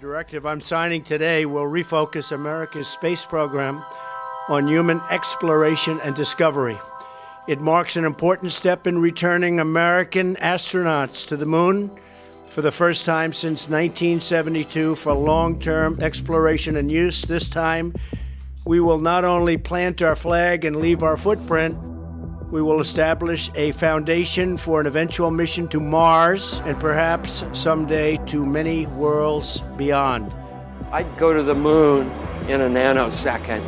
directive I'm signing today will refocus America's space program on human exploration and discovery. It marks an important step in returning American astronauts to the moon for the first time since 1972 for long-term exploration and use. This time, we will not only plant our flag and leave our footprint, we will establish a foundation for an eventual mission to Mars and perhaps someday to many worlds beyond. I'd go to the moon in a nanosecond.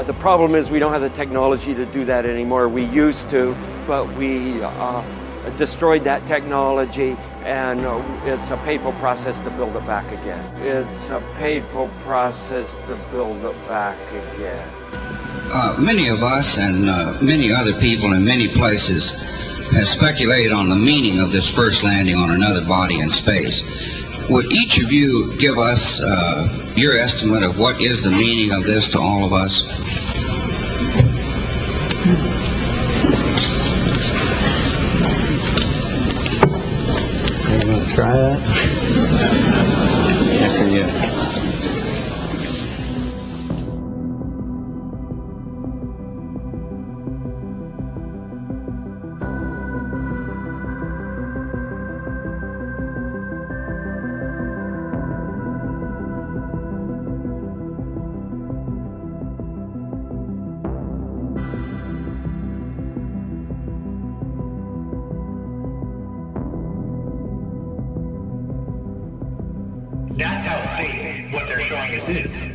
The problem is we don't have the technology to do that anymore. We used to, but we destroyed that technology, and it's a painful process to build it back again. It's a painful process to build it back again. Many of us and many other people in many places have speculated on the meaning of this first landing on another body in space. Would each of you give us your estimate of what is the meaning of this to all of us? You want to try that? Can't forget. That's how fake what they're showing us is.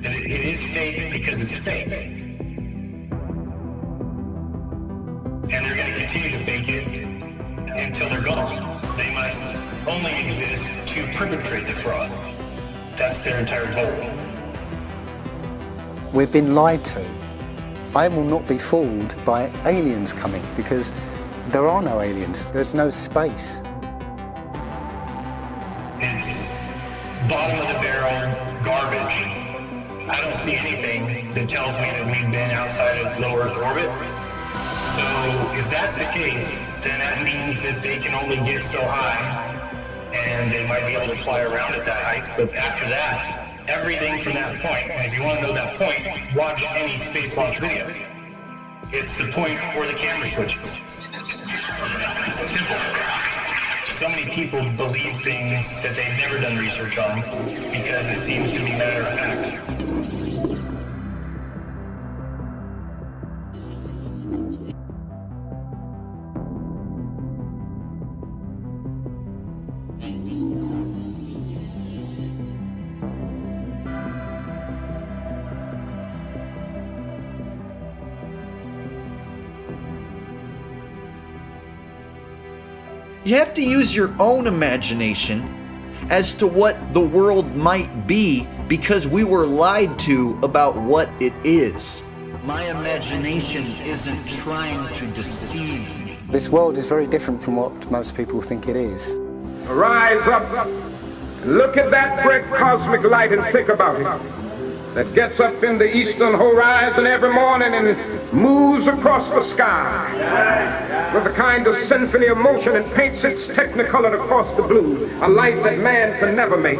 That it is fake because it's fake. And they're going to continue to fake it until they're gone. They must only exist to perpetrate the fraud. That's their entire goal. We've been lied to. I will not be fooled by aliens coming because there are no aliens. There's no space. It's bottom of the barrel garbage. I don't see anything that tells me that we've been outside of low Earth orbit. So if that's the case, then that means that they can only get so high and they might be able to fly around at that height. But after that, everything from that point, and if you want to know that point, watch any space launch video. It's the point where the camera switches. Simple. So many people believe things that they've never done research on because it seems to be matter of fact. You have to use your own imagination as to what the world might be because we were lied to about what it is. My imagination isn't trying to deceive me. This world is very different from what most people think it is. Rise up, look at that great cosmic light and think about it. That gets up in the eastern horizon every morning and moves across the sky with a kind of symphony of motion and paints its technicolor across the blue, a light that man can never make.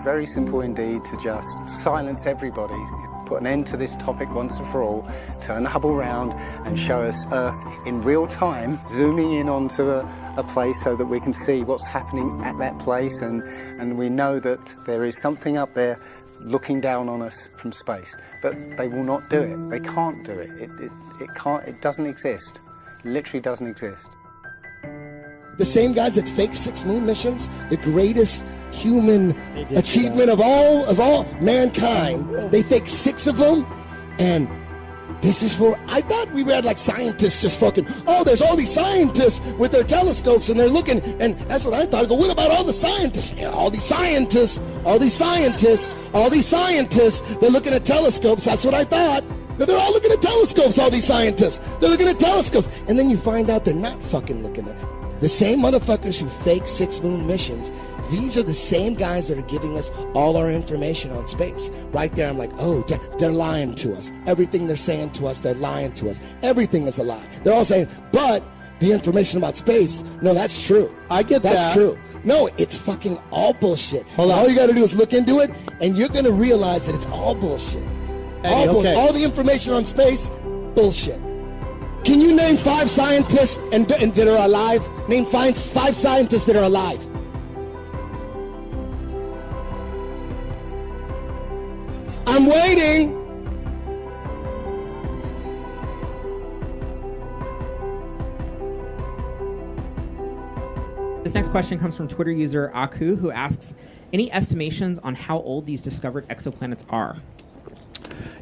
Very simple indeed to just silence everybody, put an end to this topic once and for all, turn the Hubble round and show us Earth in real time, zooming in onto a place so that we can see what's happening at that place, and we know that there is something up there looking down on us from space. But they will not do it. They can't do it. It doesn't exist. It literally doesn't exist. The same guys that fake 6 moon missions, the greatest human achievement of all mankind, they fake 6 of them, and this is where I thought we read like scientists just fucking, oh, there's all these scientists with their telescopes and they're looking, and that's what I thought. I go, what about all the scientists? Yeah, all these scientists, they're looking at telescopes. That's what I thought. They're all looking at telescopes, all these scientists. They're looking at telescopes. And then you find out they're not fucking looking at it. The same motherfuckers who fake 6-moon missions, these are the same guys that are giving us all our information on space. Right there, I'm like, oh, they're lying to us. Everything they're saying to us, they're lying to us. Everything is a lie. They're all saying, but the information about space, no, that's true. I get that. That's true. No, it's fucking all bullshit. All you gotta do is look into it, and you're gonna realize that it's all bullshit. All bullshit. All the information on space, bullshit. Can you name 5 scientists that are alive? Name 5 scientists that are alive. I'm waiting. This next question comes from Twitter user Aku, who asks, any estimations on how old these discovered exoplanets are?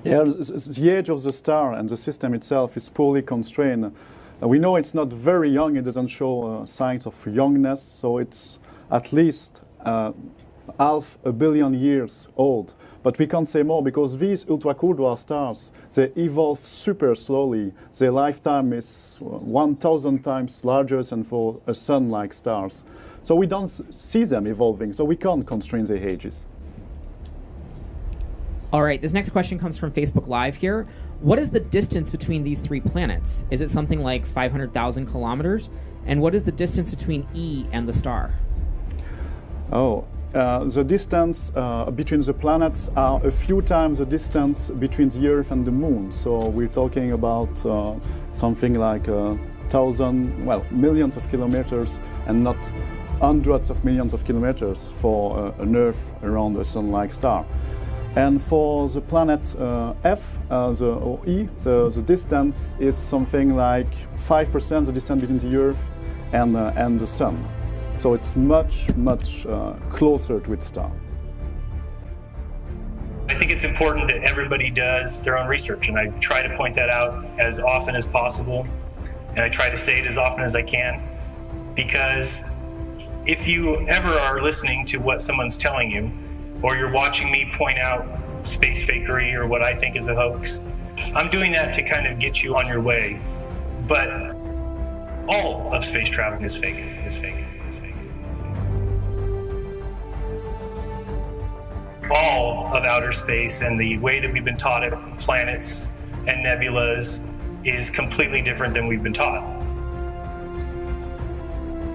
Yeah, the age of the star and the system itself is poorly constrained. We know it's not very young, it doesn't show signs of youngness, so it's at least 500 million years old. But we can't say more because these ultra-cool dwarf stars, they evolve super slowly. Their lifetime is 1,000 times larger than for a sun-like stars. So we don't see them evolving, so we can't constrain their ages. All right, this next question comes from Facebook Live here. What is the distance between these 3 planets? Is it something like 500,000 kilometers? And what is the distance between E and the star? The distance between the planets are a few times the distance between the Earth and the Moon. So we're talking about something like millions of kilometers and not hundreds of millions of kilometers for an Earth around a sun-like star. And for the planet F, the distance is something like 5% the distance between the Earth and the Sun. So it's much, much closer to its star. I think it's important that everybody does their own research, and I try to point that out as often as possible, and I try to say it as often as I can, because if you ever are listening to what someone's telling you, or you're watching me point out space fakery or what I think is a hoax, I'm doing that to kind of get you on your way. But all of space travel is fake. All of outer space and the way that we've been taught it, planets and nebulas, is completely different than we've been taught.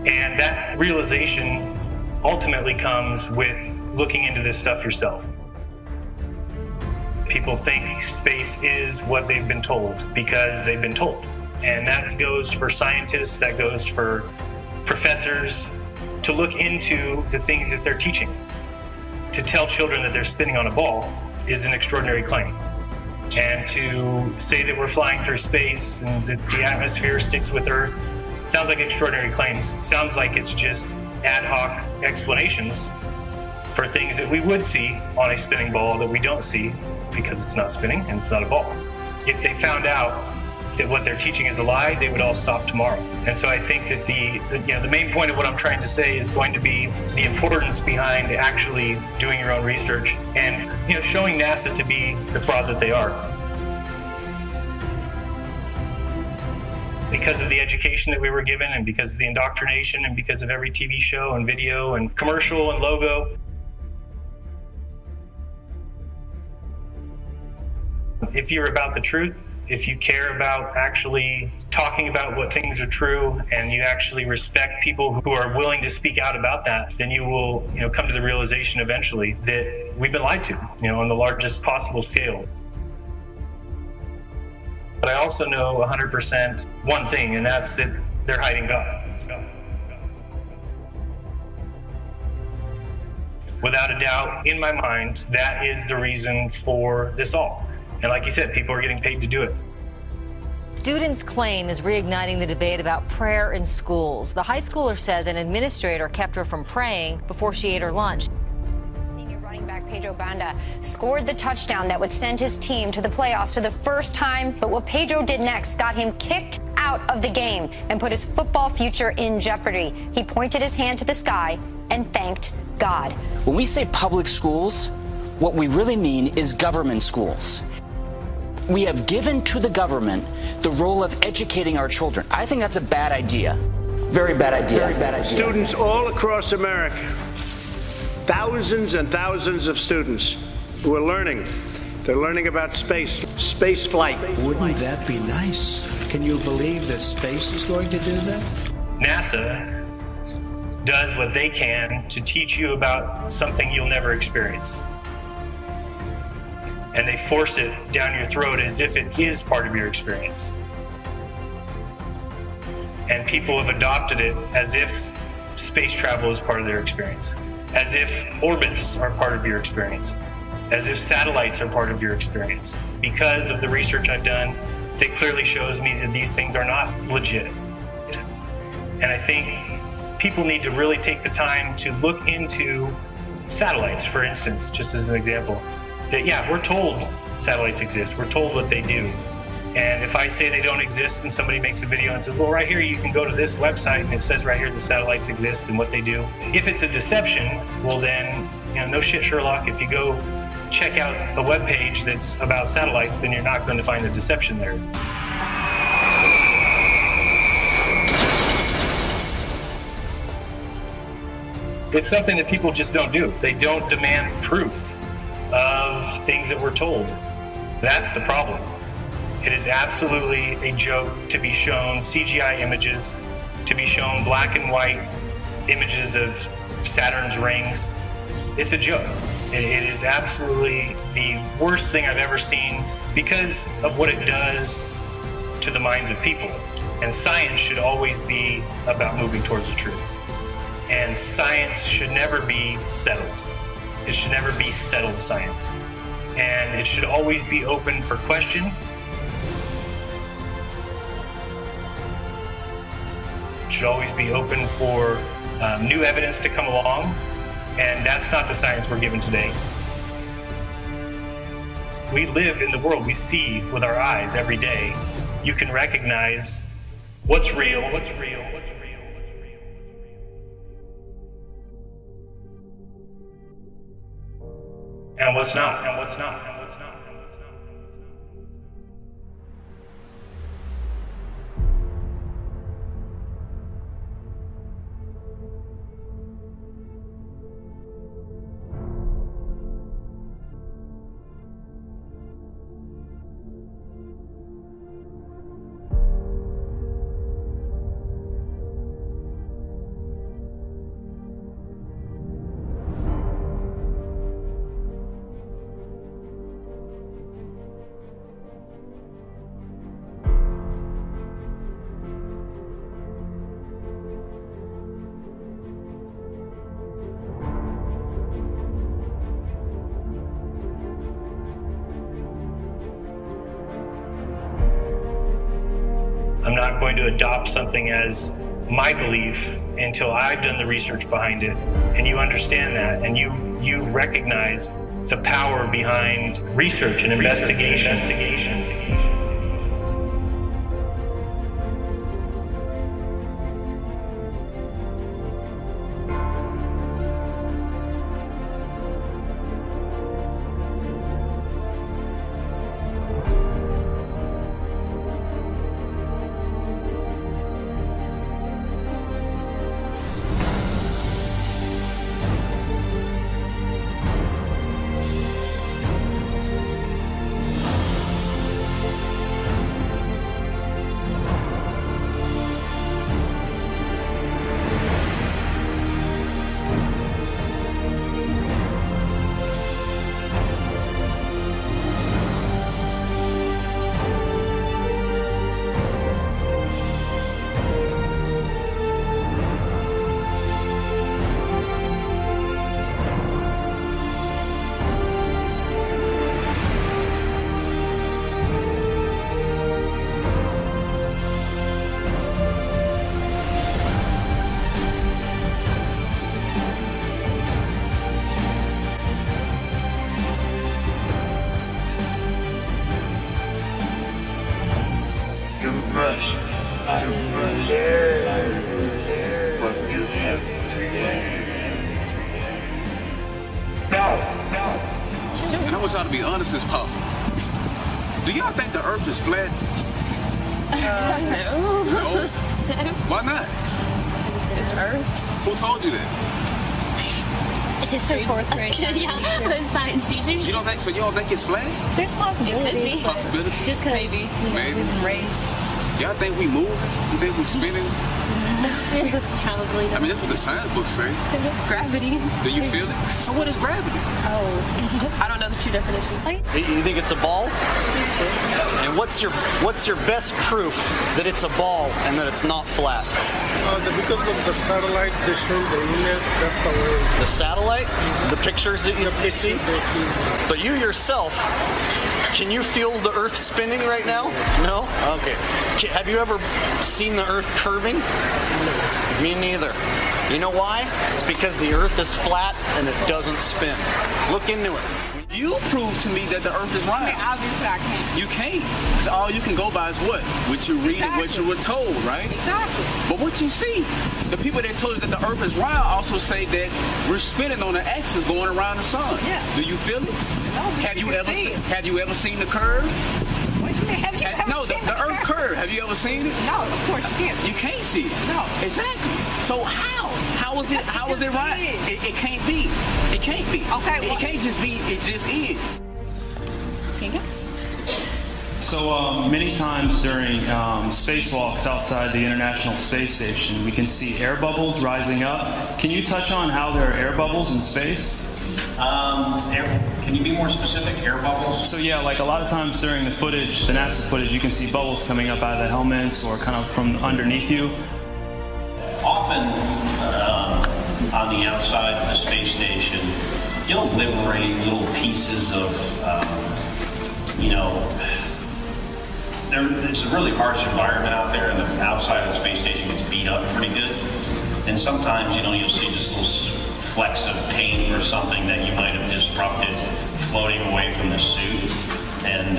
And that realization ultimately comes with looking into this stuff yourself. People think space is what they've been told because they've been told. And that goes for scientists, that goes for professors, to look into the things that they're teaching. To tell children that they're spinning on a ball is an extraordinary claim. And to say that we're flying through space and that the atmosphere sticks with Earth sounds like extraordinary claims. It sounds like it's just ad hoc explanations for things that we would see on a spinning ball that we don't see because it's not spinning and it's not a ball. If they found out that what they're teaching is a lie, they would all stop tomorrow. And so I think that the main point of what I'm trying to say is going to be the importance behind actually doing your own research and showing NASA to be the fraud that they are. Because of the education that we were given and because of the indoctrination and because of every TV show and video and commercial and logo. If you're about the truth, if you care about actually talking about what things are true and you actually respect people who are willing to speak out about that, then you will come to the realization eventually that we've been lied to, on the largest possible scale. But I also know 100% one thing, and that's that they're hiding God. Without a doubt, in my mind, that is the reason for this all. And like you said, people are getting paid to do it. Students' claim is reigniting the debate about prayer in schools. The high schooler says an administrator kept her from praying before she ate her lunch. Senior running back Pedro Banda scored the touchdown that would send his team to the playoffs for the first time. But what Pedro did next got him kicked out of the game and put his football future in jeopardy. He pointed his hand to the sky and thanked God. When we say public schools, what we really mean is government schools. We have given to the government the role of educating our children. I think that's a bad idea. Very bad idea. Very bad idea. Students all across America, thousands and thousands of students who are learning. They're learning about space flight. Wouldn't that be nice? Can you believe that space is going to do that? NASA does what they can to teach you about something you'll never experience. And they force it down your throat as if it is part of your experience. And people have adopted it as if space travel is part of their experience, as if orbits are part of your experience, as if satellites are part of your experience. Because of the research I've done, that clearly shows me that these things are not legit. And I think people need to really take the time to look into satellites, for instance, just as an example. That, yeah, we're told satellites exist, we're told what they do. And if I say they don't exist and somebody makes a video and says, well, right here, you can go to this website and it says right here the satellites exist and what they do. If it's a deception, well then, no shit, Sherlock, if you go check out a web page that's about satellites, then you're not going to find the deception there. It's something that people just don't do. They don't demand proof of things that we're told. That's the problem. It is absolutely a joke to be shown CGI images, to be shown black and white images of Saturn's rings. It's a joke. It is absolutely the worst thing I've ever seen because of what it does to the minds of people. And science should always be about moving towards the truth. And science should never be settled. It should never be settled science. And it should always be open for question. It should always be open for new evidence to come along. And that's not the science we're given today. We live in the world we see with our eyes every day. You can recognize what's real, what's real, what's real, what's real, and what's not, and what's not, and what's not. I'm not going to adopt something as my belief until I've done the research behind it, and you understand that, and you recognize the power behind research and investigation. And I want y'all to be honest as possible. Do y'all think the earth is flat? No. No? Why not? It's Earth. Who told you that? History, fourth grade. Yeah, science teachers. You don't think so? You don't think it's flat? There's possibilities. Possibilities? Just cause maybe. Race. Y'all think we moving? You think we spinning? Probably. I mean, that's what the science books say. Gravity. Do you feel it? So what is gravity? Oh, I don't know the true definition. You think it's a ball? And what's your best proof that it's a ball and that it's not flat? Because of the satellite, they show the image. That's the way. The satellite? The pictures that you see? But you yourself, can you feel the Earth spinning right now? No? Okay. Have you ever seen the Earth curving? Me neither. You know why? It's because the Earth is flat and it doesn't spin. Look into it. You prove to me that the Earth is round. Okay, obviously I can't. You can't. Because all you can go by is what? What you read and what you were told, right? Exactly. But what you see, the people that told you that the Earth is round also say that we're spinning on the axis going around the sun. Yeah. Do you feel it? No, have you ever seen the curve? What do you mean? Have you ever no, seen the Earth curve. Have you ever seen it? No, of course you can't. You can't see it. No. Exactly. So how? How is it right? It can't be. It can't be. Okay. It can't just be. It just is. Can you? So many times during spacewalks outside the International Space Station, we can see air bubbles rising up. Can you touch on how there are air bubbles in space? Can you be more specific? Air bubbles? So yeah, like a lot of times during the footage, the NASA footage, you can see bubbles coming up out of the helmets or kind of from underneath you. Often on the outside of the space station, you'll liberate little pieces of, it's a really harsh environment out there, and the outside of the space station gets beat up pretty good. And sometimes, you'll see just little flecks of paint or something that you might have disrupted floating away from the suit. And,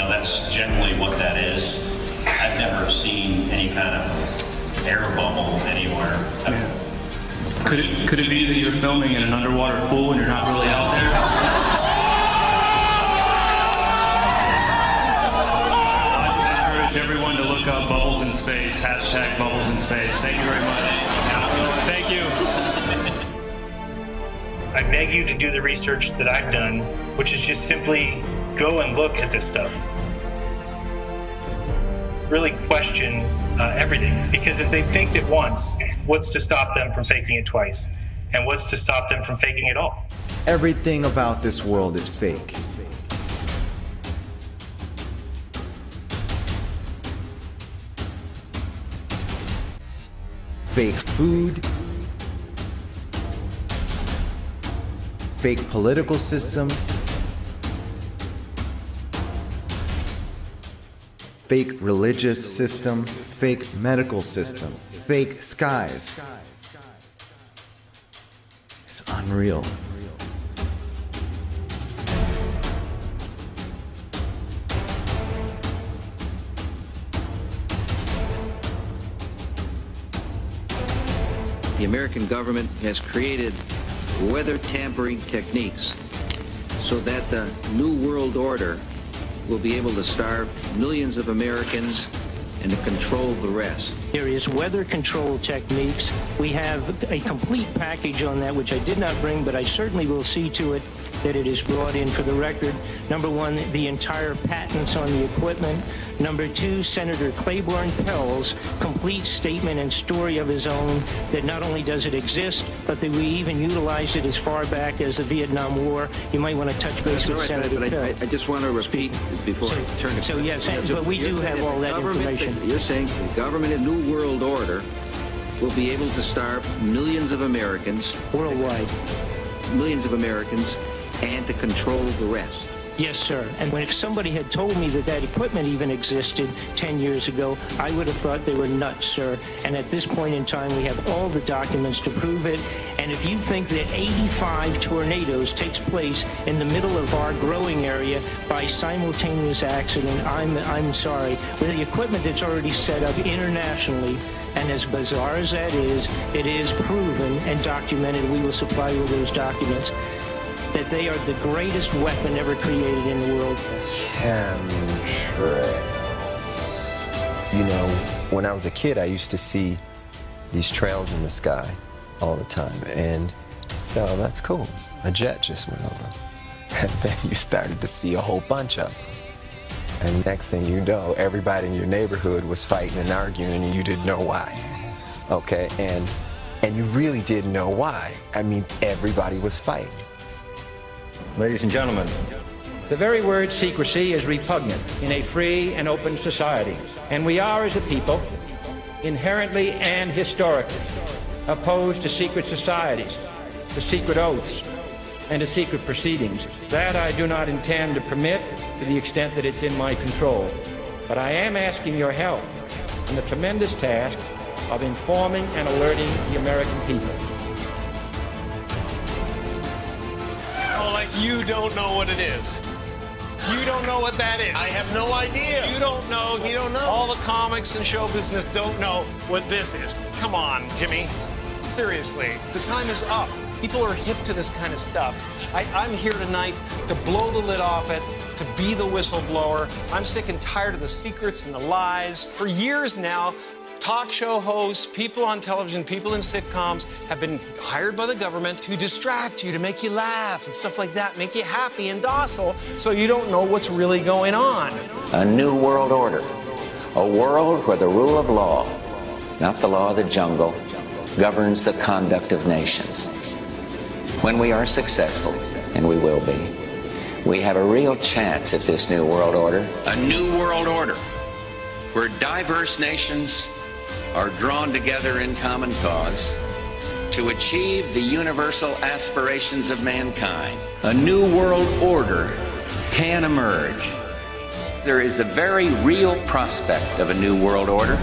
that's generally what that is. I've never seen any kind of air bubble anywhere. Yeah. Could it be that you're filming in an underwater pool and you're not really out there? I encourage everyone to look up bubbles in space, hashtag bubbles in space. Thank you very much. Thank you. I beg you to do the research that I've done, which is just simply go and look at this stuff. Really question everything, because if they faked it once, what's to stop them from faking it twice? And what's to stop them from faking it all? Everything about this world is fake. Fake food, fake political systems, fake religious system, fake medical system, fake skies. It's unreal. The American government has created weather tampering techniques so that the New World Order will be able to starve millions of Americans and to control the rest. There is weather control techniques. We have a complete package on that, which I did not bring, but I certainly will see to it that it is brought in for the record. Number one, the entire patents on the equipment. Number two, Senator Claiborne Pell's complete statement and story of his own that not only does it exist, but that we even utilized it as far back as the Vietnam War. You might want to touch base with Senator Pell. I just want to repeat before I turn it. So yes, but we do have all that information. You're saying the government in New World Order will be able to starve millions of Americans worldwide, millions of Americans, and to control the rest. Yes, sir. And if somebody had told me that that equipment even existed 10 years ago, I would have thought they were nuts, sir. And at this point in time, we have all the documents to prove it. And if you think that 85 tornadoes takes place in the middle of our growing area by simultaneous accident, I'm sorry. With the equipment that's already set up internationally, and as bizarre as that is, it is proven and documented. We will supply you with those documents, that they are the greatest weapon ever created in the world. Chemtrails. You know, when I was a kid, I used to see these trails in the sky all the time. And so that's cool. A jet just went over. And then you started to see a whole bunch of them. And next thing you know, everybody in your neighborhood was fighting and arguing and you didn't know why. Okay, and you really didn't know why. I mean, everybody was fighting. Ladies and gentlemen, the very word secrecy is repugnant in a free and open society. And we are, as a people, inherently and historically opposed to secret societies, to secret oaths, and to secret proceedings. That I do not intend to permit to the extent that it's in my control. But I am asking your help in the tremendous task of informing and alerting the American people. Oh, like you don't know what it is. You don't know what that is. I have no idea. You don't know. You don't know. All the comics and show business don't know what this is. Come on, Jimmy. Seriously, the time is up. People are hip to this kind of stuff. I'm here tonight to blow the lid off it, to be the whistleblower. I'm sick and tired of the secrets and the lies. For years now, talk show hosts, people on television, people in sitcoms have been hired by the government to distract you, to make you laugh and stuff like that, make you happy and docile so you don't know what's really going on. A new world order. A world where the rule of law, not the law of the jungle, governs the conduct of nations. When we are successful, and we will be, we have a real chance at this new world order. A new world order where diverse nations are drawn together in common cause to achieve the universal aspirations of mankind. A new world order can emerge. There is the very real prospect of a new world order.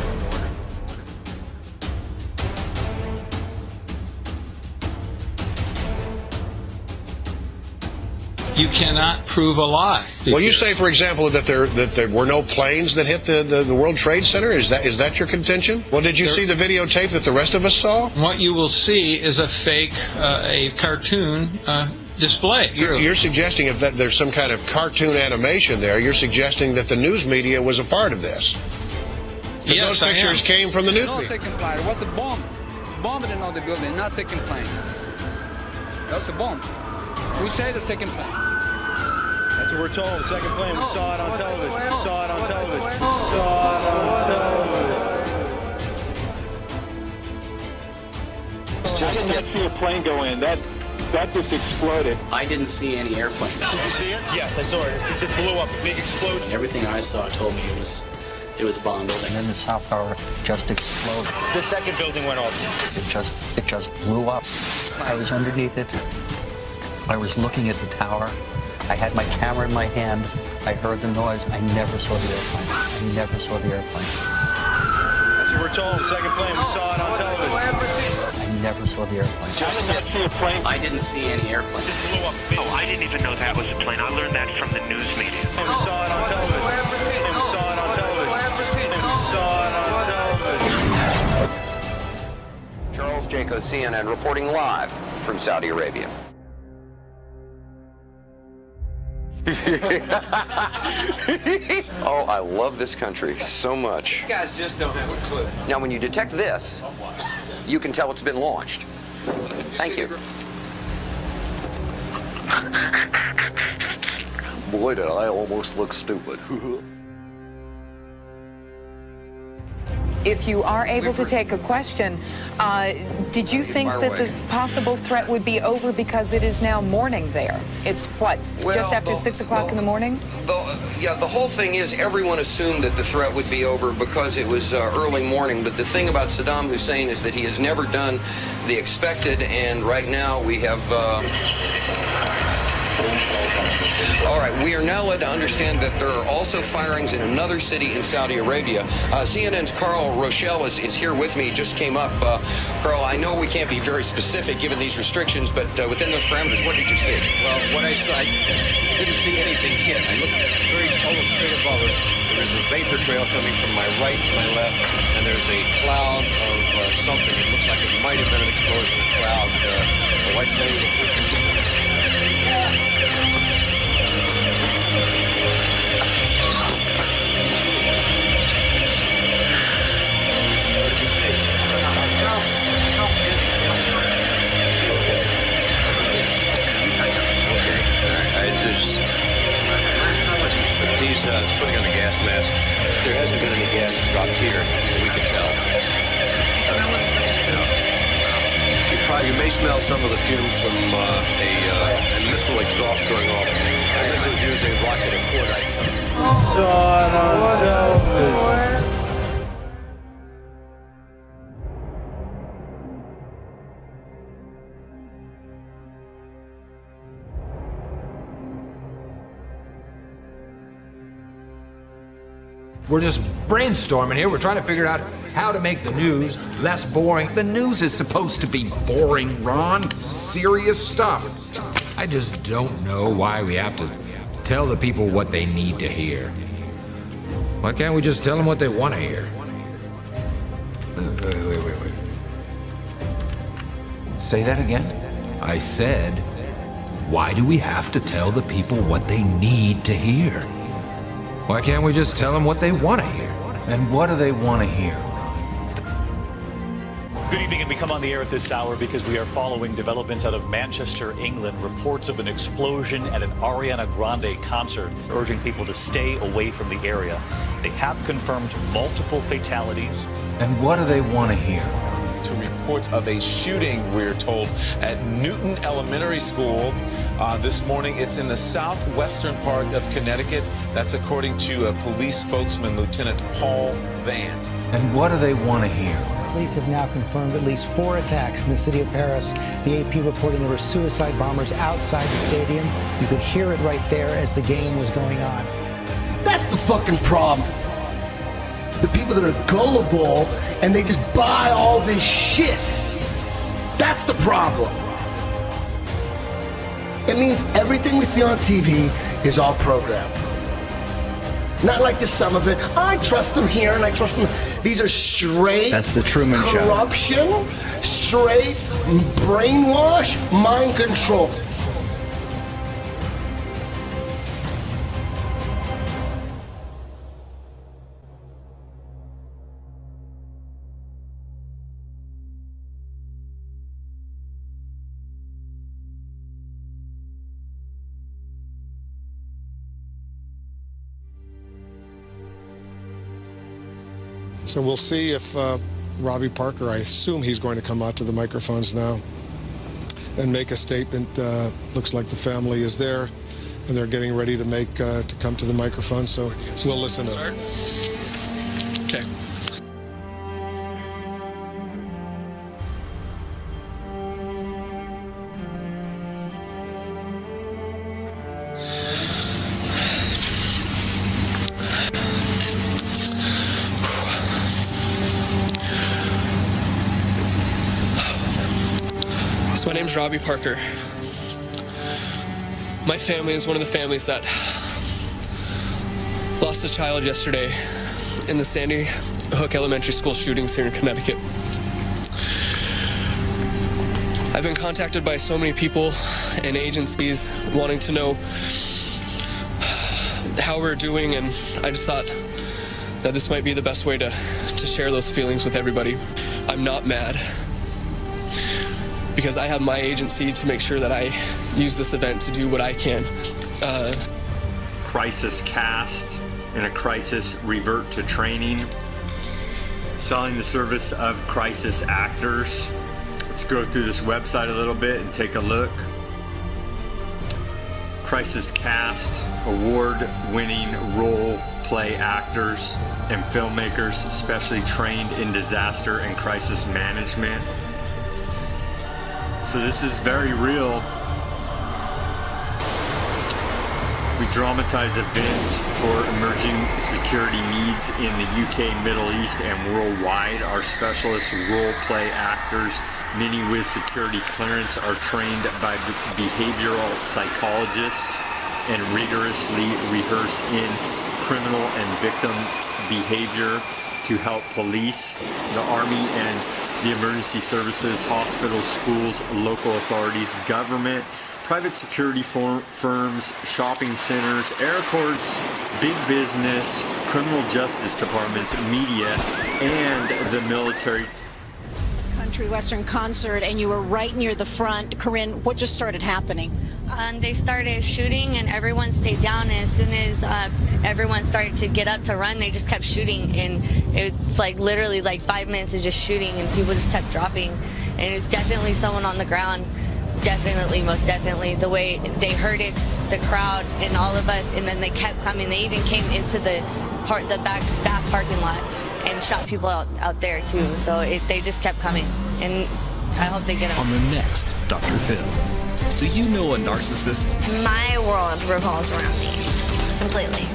You cannot prove a lie. Well, you say, for example, that there were no planes that hit the World Trade Center. Is that your contention? Well, did you see the videotape that the rest of us saw? What you will see is a fake, a cartoon display. You're suggesting that there's some kind of cartoon animation there. You're suggesting that the news media was a part of this. That Yes, those pictures came from the news No media. second plane. It was a bomb. Bombed in on the building, not second plane. That was a bomb. Who said the second plane? That's what we're told. The second plane. We saw it on television. We saw it on television. We Oh. saw it on television. I did not see a plane go in. That just exploded. I didn't see any airplane. Did you see it? Yes, I saw it. It just blew up. A big explosion. Everything I saw told me it was bomb building. And then the South Tower just exploded. The second building went off. It just blew up. I was underneath it. I was looking at the tower. I had my camera in my hand. I heard the noise. I never saw the airplane. I never saw the airplane. That's what we're told. The second plane. We saw it on television. I never saw the airplane. I did not see a plane. I didn't see any airplane. It blew up. Oh, I didn't even know that was a plane. I learned that from the news media. And we saw it on television. And we saw it on television. And we saw it on television. Charles Jaco, CNN, reporting live from Saudi Arabia. Oh, I love this country so much. You guys just don't have a clue. Now, when you detect this, you can tell it's been launched. Thank you. Boy, did I almost look stupid. If you are able to take a question, did you think fire that away. the possible threat would be over because it is now morning there? It's what, just after 6 o'clock in the morning? The whole thing is everyone assumed that the threat would be over because it was early morning, but the thing about Saddam Hussein is that he has never done the expected, and right now we have... All right, we are now led to understand that there are also firings in another city in Saudi Arabia. CNN's Carl Rochelle is here with me, just came up. Carl, I know we can't be very specific given these restrictions, but within those parameters, what did you see? Well, what I saw, I didn't see anything hit. I looked almost straight above us. There is a vapor trail coming from my right to my left, and there's a cloud of something. It looks like it might have been an explosion, a cloud. I'd say... he's putting on a gas mask. There hasn't been any gas dropped here that we can tell. You may smell some of the fumes from a missile exhaust going off. Missiles using rocket and cordite. We're just brainstorming here. We're trying to figure out how to make the news less boring. The news is supposed to be boring, Ron. Serious stuff. I just don't know why we have to tell the people what they need to hear. Why can't we just tell them what they want to hear? Wait. Say that again? I said, why do we have to tell the people what they need to hear? Why can't we just tell them what they want to hear? And what do they want to hear? Good evening, and we come on the air at this hour because we are following developments out of Manchester, England. Reports of an explosion at an Ariana Grande concert, urging people to stay away from the area. They have confirmed multiple fatalities. And what do they want to hear? To reports of a shooting, we're told, at Newton Elementary School. This morning, it's in the southwestern part of Connecticut. That's according to a police spokesman, Lieutenant Paul Vance. And what do they want to hear? Police have now confirmed at least 4 attacks in the city of Paris. The AP reporting there were suicide bombers outside the stadium. You could hear it right there as the game was going on. That's the fucking problem. The people that are gullible and they just buy all this shit. That's the problem. It means everything we see on TV is all programmed. Not like just some of it. I trust them here and I trust them. These are straight. That's the Truman Show. Corruption, straight brainwash, mind control. So we'll see if Robbie Parker, I assume he's going to come out to the microphones now and make a statement. Looks like the family is there and they're getting ready to come to the microphone. So we'll listen to it. Okay. My name's Robbie Parker. My family is one of the families that lost a child yesterday in the Sandy Hook Elementary School shootings here in Connecticut. I've been contacted by so many people and agencies wanting to know how we're doing, and I just thought that this might be the best way to share those feelings with everybody. I'm not mad, because I have my agency to make sure that I use this event to do what I can. Crisis cast. In a crisis, revert to training. Selling the service of crisis actors. Let's go through this website a little bit and take a look. Crisis cast, award-winning role play actors and filmmakers specially trained in disaster and crisis management. So this is very real. We dramatize events for emerging security needs in the UK, Middle East, and worldwide. Our specialist role-play actors, many with security clearance, are trained by behavioral psychologists and rigorously rehearse in criminal and victim behavior to help police, the Army, and the emergency services, hospitals, schools, local authorities, government, private security firms, shopping centers, airports, big business, criminal justice departments, media, and the military. country western concert, and you were right near the front. Corinne, what just started happening? They started shooting, and everyone stayed down. And as soon as everyone started to get up to run, they just kept shooting. And it's like literally like 5 minutes of just shooting, and people just kept dropping. And it's definitely someone on the ground. Definitely, most definitely. The way they herded the crowd and all of us, and then they kept coming. They even came into the back staff parking lot and shot people out there too. So they just kept coming, and I hope they get them. On the next Dr. Phil, do you know a narcissist? My world revolves around me completely.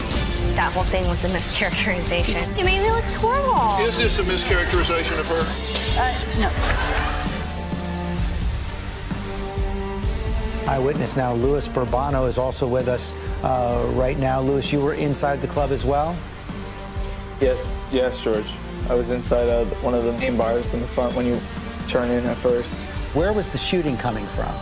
That whole thing was a mischaracterization. You made me look horrible. Is this a mischaracterization of her? No. Eyewitness now, Louis Bourbano, is also with us right now. Louis, you were inside the club as well? Yes, George. I was inside one of the main bars in the front when you turn in at first. Where was the shooting coming from?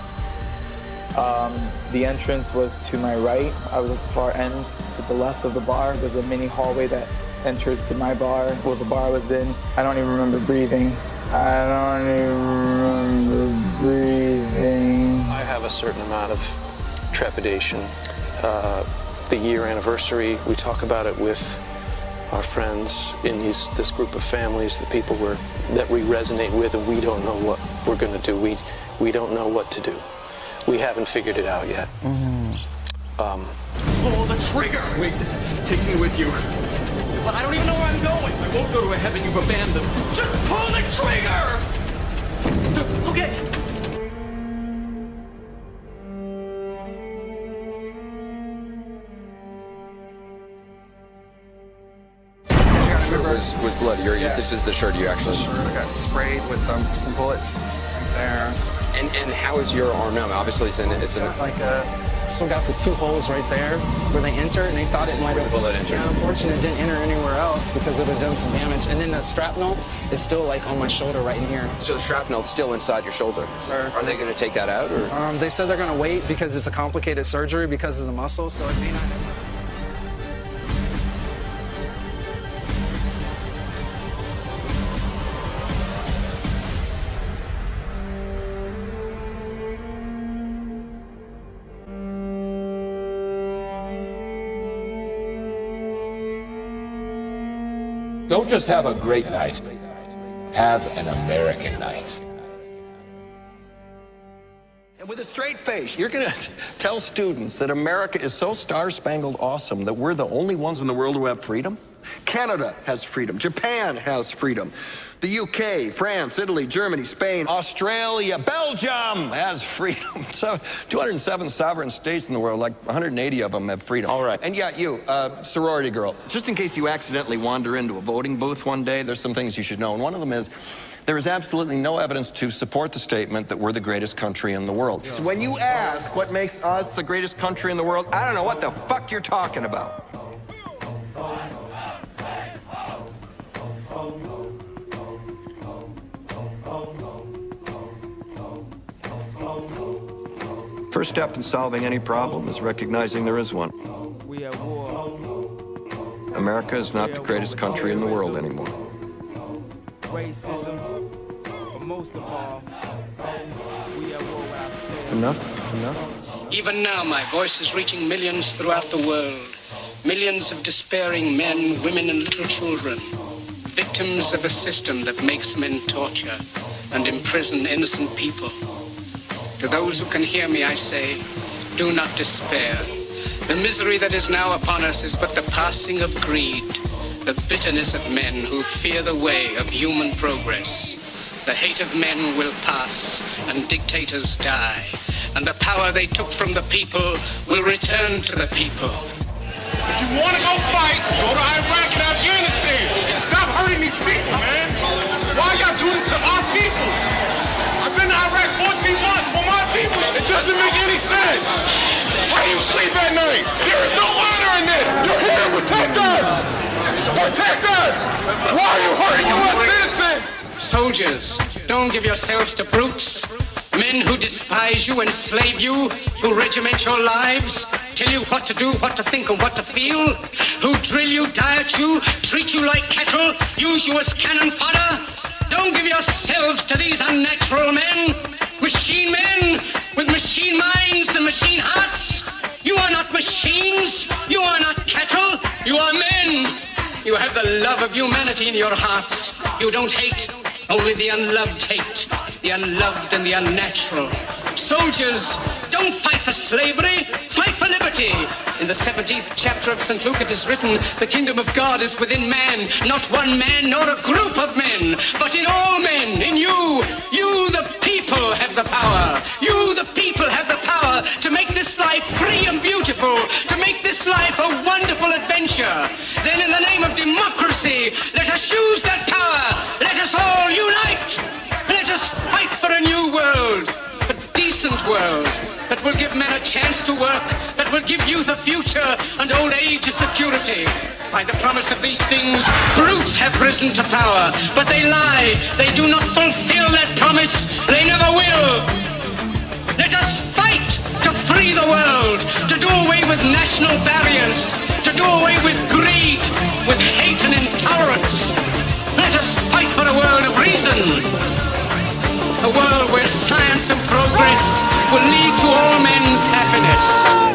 The entrance was to my right. I was at the far end. To the left of the bar, there's a mini hallway that enters to my bar, where the bar was in. I don't even remember breathing. I have a certain amount of trepidation. The year anniversary, we talk about it with our friends in this group of families, the people that we resonate with, and we don't know what we're going to do. We don't know what to do. We haven't figured it out yet. Pull the trigger! Wait, take me with you. But I don't even know where I'm going. I won't go to a heaven you've abandoned. Just pull the trigger! Okay. Was bloody. This is the shirt you actually. I got sprayed with some bullets right there. And how is your arm now? Obviously, it's Still got the 2 holes right there where they enter, and they thought it might have. Bullet entered. Yeah, unfortunately, it didn't enter anywhere else because it had done some damage. And then the shrapnel is still like on my shoulder right in here. So the shrapnel's still inside your shoulder. Sir. Are they going to take that out, or? They said they're going to wait because it's a complicated surgery because of the muscle, so it may not. Don't just have a great night, have an American night. And with a straight face, you're going to tell students that America is so star-spangled awesome that we're the only ones in the world who have freedom? Canada has freedom. Japan has freedom. The UK, France, Italy, Germany, Spain, Australia, Belgium has freedom. So 207 sovereign states in the world, like 180 of them have freedom. All right. And yeah, you, sorority girl, just in case you accidentally wander into a voting booth one day, there's some things you should know. And one of them is, there is absolutely no evidence to support the statement that we're the greatest country in the world. So when you ask what makes us the greatest country in the world, I don't know what the fuck you're talking about. First step in solving any problem is recognizing there is one. America is not the greatest country in the world anymore. Enough? Even now, my voice is reaching millions throughout the world. Millions of despairing men, women, and little children. Victims of a system that makes men torture and imprison innocent people. To those who can hear me, I say, do not despair. The misery that is now upon us is but the passing of greed, the bitterness of men who fear the way of human progress. The hate of men will pass, and dictators die, and the power they took from the people will return to the people. If you want to go fight, go to Iraq and Afghanistan. Stop hurting these people, man. Why y'all do this to our people? I've been to Iraq 14 months for my people. It doesn't make any sense. Why do you sleep at night? There is no honor in this. You're here to protect us. Protect us. Why are you hurting U.S. citizens? Soldiers, don't give yourselves to brutes. Men who despise you, enslave you, who regiment your lives, tell you what to do, what to think, and what to feel, who drill you, diet you, treat you like cattle, use you as cannon fodder. Don't give yourselves to these unnatural men, machine men with machine minds and machine hearts. You are not machines. You are not cattle. You are men. You have the love of humanity in your hearts. You don't hate. Only the unloved hate. The unloved and the unnatural. Soldiers, don't fight for slavery. Fight for liberty. In the 17th chapter of St. Luke it is written, the kingdom of God is within man, not one man nor a group of men, but in all men, in you. You, the people, have the power. You, the people, have the power to make this life free and beautiful, to make this life a wonderful adventure. Then in the name of democracy, let us use that power. Let us all unite. Let us fight for a new world, a decent world, that will give men a chance to work, that will give youth a future and old age a security. By the promise of these things, brutes have risen to power, but they lie. They do not fulfill that promise. They never will. Let us fight to free the world, to do away with national barriers, to do away with greed, with hate and intolerance. Let us fight for a world of reason. A world where science and progress will lead to all men's happiness.